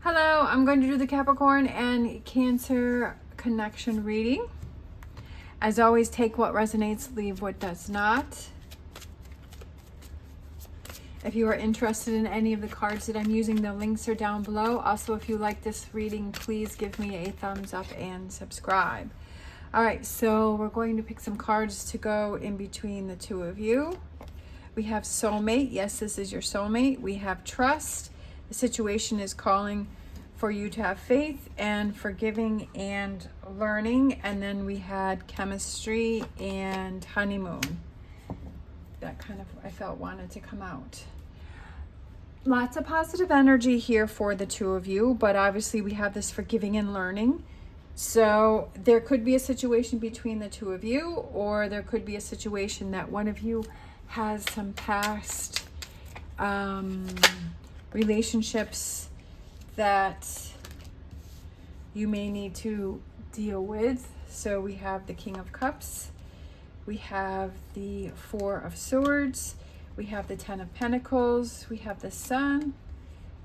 Hello, I'm going to do the Capricorn and Cancer connection reading. As always, take what resonates, leave what does not. If you are interested in any of the cards that I'm using, the links are down below. Also, if you like this reading, please give me a thumbs up and subscribe. All right, so we're going to pick some cards to go in between the two of you. We have soulmate. Yes, this is your soulmate. We have trust. The situation is calling for you to have faith and forgiving and learning. And then we had chemistry and honeymoon. That kind of, I felt, wanted to come out. Lots of positive energy here for the two of you, but obviously we have this forgiving and learning. So there could be a situation between the two of you, or there could be a situation that one of you has some past relationships that you may need to deal with. So we have the King of Cups, we have the Four of Swords, we have the Ten of Pentacles, we have the Sun,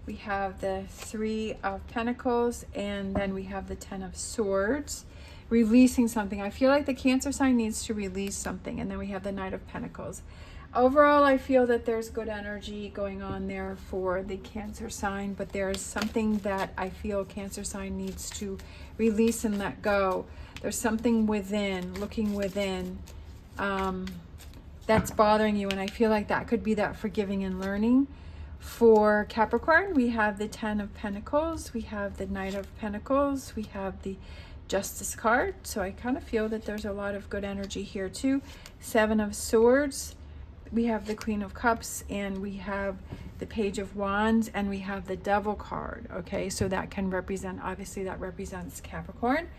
we have the Three of Pentacles, and then we have the Ten of Swords. Releasing something. I feel like the Cancer sign needs to release something. And then we have the Knight of Pentacles. Overall, I feel that there's good energy going on there for the Cancer sign, but there's something that I feel Cancer sign needs to release and let go. There's something within, looking within, that's bothering you, and I feel like that could be that forgiving and learning. For Capricorn, we have the Ten of Pentacles, we have the Knight of Pentacles, we have the Justice card, so I kind of feel that there's a lot of good energy here too. Seven of Swords, we have the Queen of Cups, and we have the Page of Wands, and we have the Devil card. Okay, so that can represent, obviously that represents Capricorn.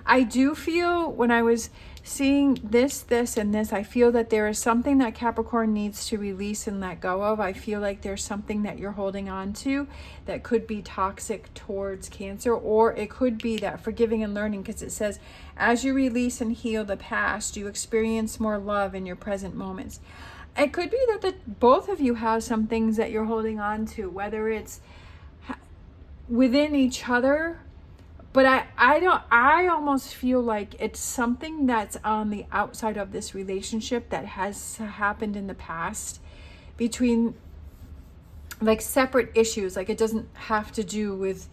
I do feel when I was seeing this, and this, I feel that there is something that Capricorn needs to release and let go of. I feel like there's something that you're holding on to that could be toxic towards Cancer, or it could be that forgiving and learning, because it says, as you release and heal the past, you experience more love in your present moments. It could be that both of you have some things that you're holding on to, whether it's within each other, but I almost feel like it's something that's on the outside of this relationship that has happened in the past between, like, separate issues. Like, it doesn't have to do with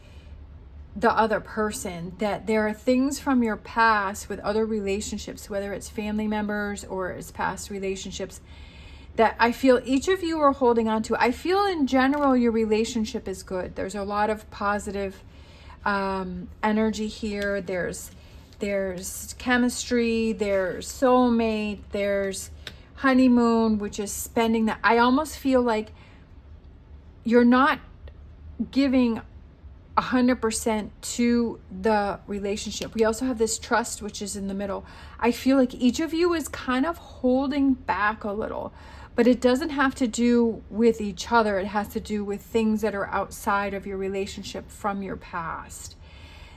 the other person, that there are things from your past with other relationships, whether it's family members or it's past relationships, that I feel each of you are holding on to. I feel in general your relationship is good. There's a lot of positive energy here. There's chemistry, there's soulmate, there's honeymoon, which is spending that. I almost feel like you're not giving 100% to the relationship. We also have this trust, which is in the middle. I feel like each of you is kind of holding back a little, but it doesn't have to do with each other. It has to do with things that are outside of your relationship from your past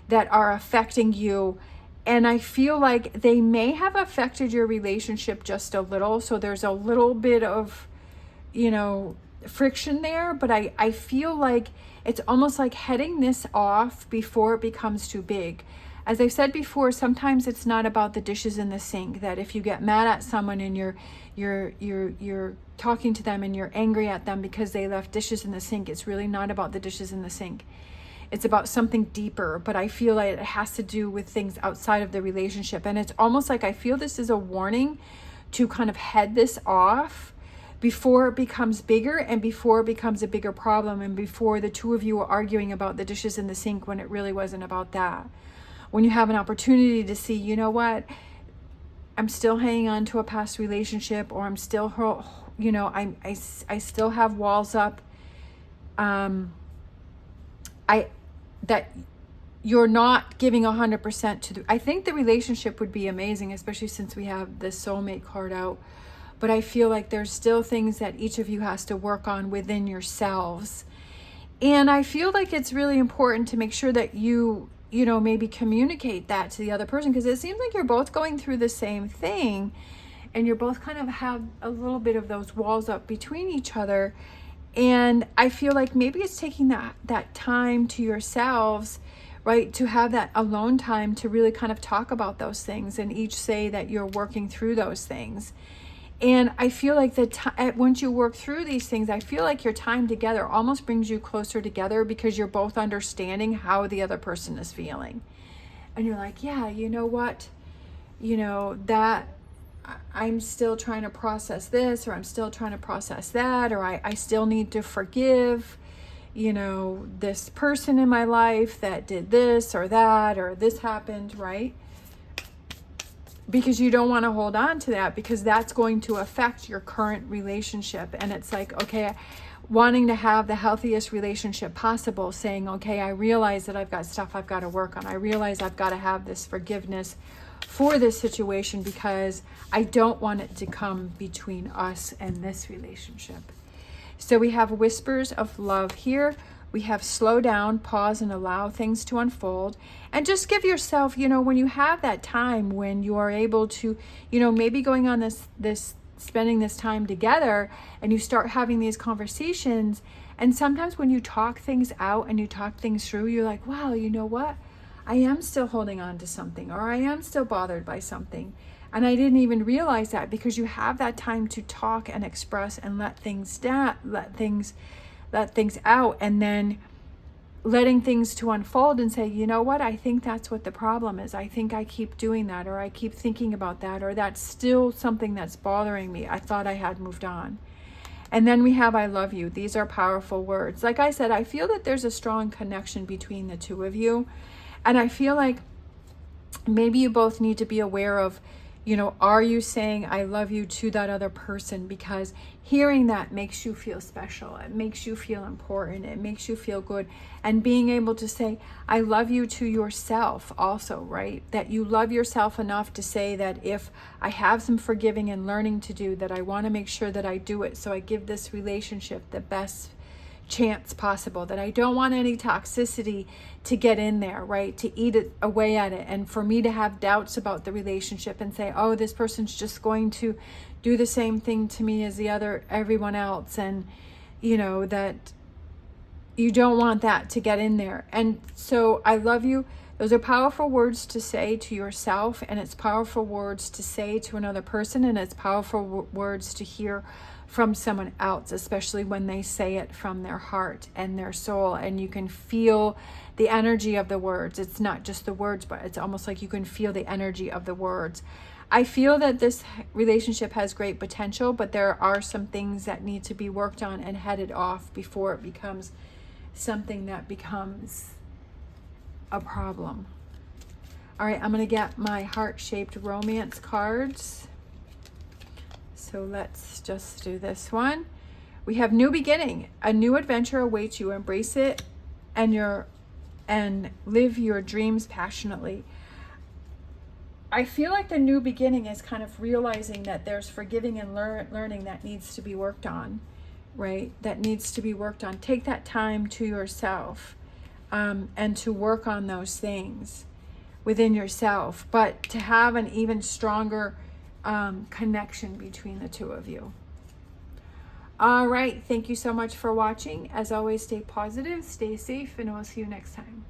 that are affecting you. And I feel like they may have affected your relationship just a little. So there's a little bit of, friction there, but I feel like it's almost like heading this off before it becomes too big. As I've said before, sometimes it's not about the dishes in the sink, that if you get mad at someone and you're talking to them and you're angry at them because they left dishes in the sink, it's really not about the dishes in the sink. It's about something deeper, but I feel like it has to do with things outside of the relationship. And it's almost like I feel this is a warning to kind of head this off before it becomes bigger and before it becomes a bigger problem, and before the two of you are arguing about the dishes in the sink when it really wasn't about that. When you have an opportunity to see, you know what, I'm still hanging on to a past relationship, or I'm still, I still have walls up. That you're not giving 100% to I think the relationship would be amazing, especially since we have the soulmate card out. But I feel like there's still things that each of you has to work on within yourselves. And I feel like it's really important to make sure that you maybe communicate that to the other person, because it seems like you're both going through the same thing and you're both kind of have a little bit of those walls up between each other. And I feel like maybe it's taking that time to yourselves, right, to have that alone time to really kind of talk about those things and each say that you're working through those things. And I feel like once you work through these things, I feel like your time together almost brings you closer together because you're both understanding how the other person is feeling. And you're like, yeah, you know what? That I'm still trying to process this, or I'm still trying to process that, or I still need to forgive, this person in my life that did this or that, or this happened, right? Because you don't want to hold on to that, because that's going to affect your current relationship. And it's like, okay, wanting to have the healthiest relationship possible, saying, okay, I realize that I've got stuff I've got to work on. I realize I've got to have this forgiveness for this situation because I don't want it to come between us and this relationship. So we have whispers of love here. We have slow down, pause, and allow things to unfold. And just give yourself, when you have that time when you are able to, maybe going on this spending this time together, and you start having these conversations. And sometimes when you talk things out and you talk things through, you're like, wow, you know what? I am still holding on to something, or I am still bothered by something. And I didn't even realize that, because you have that time to talk and express and let things down, let things out, and then letting things to unfold and say, you know what, I think that's what the problem is. I think I keep doing that, or I keep thinking about that, or that's still something that's bothering me. I thought I had moved on. And then we have I love you. These are powerful words. Like I said, I feel that there's a strong connection between the two of you. And I feel like maybe you both need to be aware of, are you saying I love you to that other person? Because hearing that makes you feel special. It makes you feel important. It makes you feel good. And being able to say I love you to yourself also, right? That you love yourself enough to say that if I have some forgiving and learning to do, that I want to make sure that I do it. So I give this relationship the best chance possible, that I don't want any toxicity to get in there, right? To eat it away at it. And for me to have doubts about the relationship and say, oh, this person's just going to do the same thing to me as everyone else. And, that you don't want that to get in there. And so I love you. Those are powerful words to say to yourself, and it's powerful words to say to another person, and it's powerful words to hear from someone else, especially when they say it from their heart and their soul, and you can feel the energy of the words. It's not just the words, but it's almost like you can feel the energy of the words. I feel that this relationship has great potential, but there are some things that need to be worked on and headed off before it becomes something that becomes a problem. All right, I'm going to get my heart-shaped romance cards. So let's just do this one. We have new beginning. A new adventure awaits you. Embrace it and live your dreams passionately. I feel like the new beginning is kind of realizing that there's forgiving and learning that needs to be worked on, right? That needs to be worked on. Take that time to yourself and to work on those things within yourself, but to have an even stronger connection between the two of you. All right. Thank you so much for watching. As always, stay positive, stay safe, and we'll see you next time.